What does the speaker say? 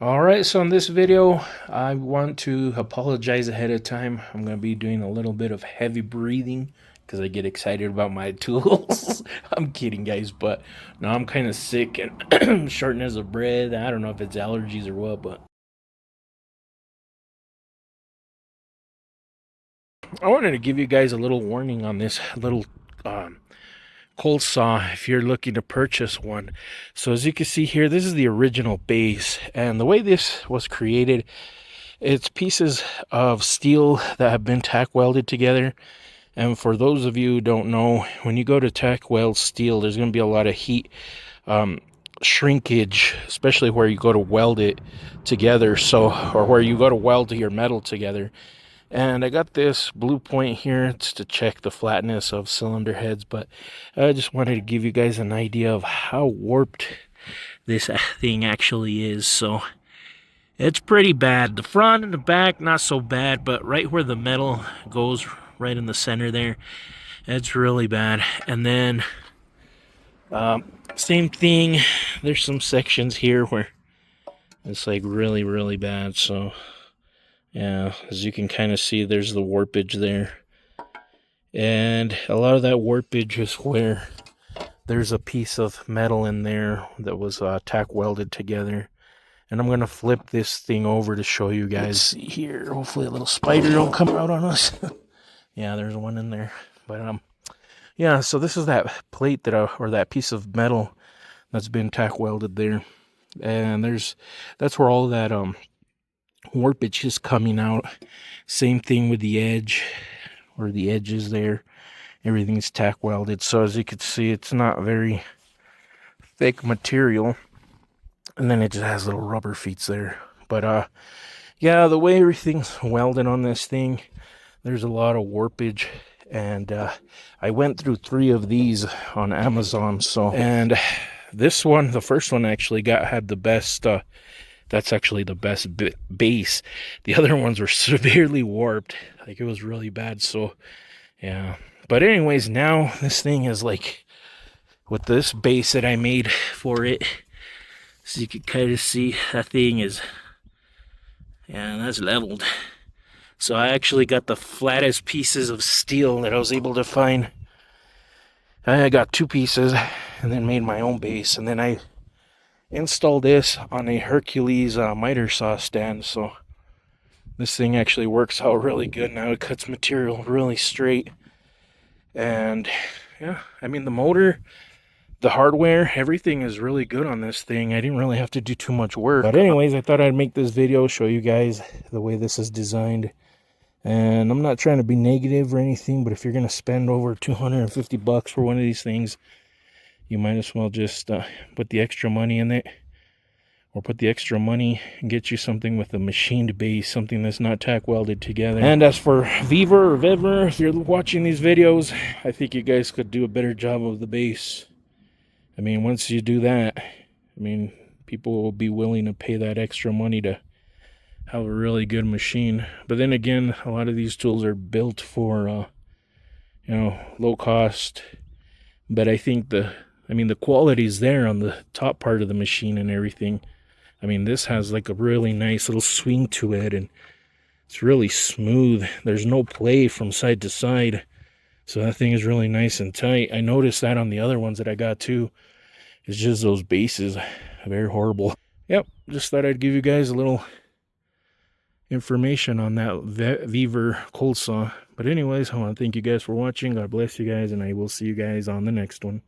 Alright, so in this video, I want to apologize ahead of time. I'm going to be doing a little bit of heavy breathing because I get excited about my tools. I'm kidding, guys, but no, I'm kind of sick and shortness of breath. I don't know if it's allergies or what, but I wanted to give you guys a little warning on this little um, cold saw if you're looking to purchase one. So as you can see here, this is the original base, and the way this was created, it's pieces of steel that have been tack welded together. And for those of you who don't know, when you go to tack weld steel, there's going to be a lot of heat shrinkage, especially where you go to weld it together. So, or where you go to weld your metal together. And I got this blue point here. It's to check the flatness of cylinder heads, but I just wanted to give you guys an idea of how warped this thing actually is. So it's pretty bad. The front and the back, not so bad, but right where the metal goes, right in the center there, it's really bad. And then, same thing, there's some sections here where it's like really, really bad. So, yeah, as you can kind of see, there's the warpage there. And a lot of that warpage is where there's a piece of metal in there that was tack welded together. And I'm going to flip this thing over to show you guys. Let's see here. Hopefully a little spider don't come out on us. Yeah, there's one in there. But, yeah, so this is that plate that, or that piece of metal that's been tack welded there. And that's where all that, warpage is coming out. Same thing with the edge, or the edges there. Everything's tack welded. So as you can see, it's not very thick material. And then it just has little rubber feet there. But yeah, the way everything's welded on this thing, there's a lot of warpage. And I went through 3 of these on Amazon. So, and this one, the first one actually had the best. That's actually the best base. The other ones were severely warped. Like, it was really bad. So, yeah. But anyways, now this thing is like, with this base that I made for it, so you can kind of see that thing is, yeah, that's leveled. So I actually got the flattest pieces of steel that I was able to find. I got 2 pieces and then made my own base. And then I installed this on a Hercules miter saw stand. So this thing actually works out really good now. It cuts material really straight. And yeah, I mean, the motor, the hardware, everything is really good on this thing. I didn't really have to do too much work. But anyways, I thought I'd make this video, show you guys the way this is designed. And I'm not trying to be negative or anything, but if you're going to spend over $250 for one of these things, you might as well just put the extra money in it. Or put the extra money and get you something with a machined base, something that's not tack welded together. And as for Vevor or Vevor, if you're watching these videos, I think you guys could do a better job of the base. I mean, once you do that, I mean, people will be willing to pay that extra money to have a really good machine. But then again, a lot of these tools are built for, you know, low cost. But I think the quality's there on the top part of the machine and everything. I mean, this has like a really nice little swing to it, and it's really smooth. There's no play from side to side. So that thing is really nice and tight. I noticed that on the other ones that I got too. It's just those bases, very horrible. Yep, just thought I'd give you guys a little information on that Vevor cold saw. But anyways, I want to thank you guys for watching. God bless you guys, and I will see you guys on the next one.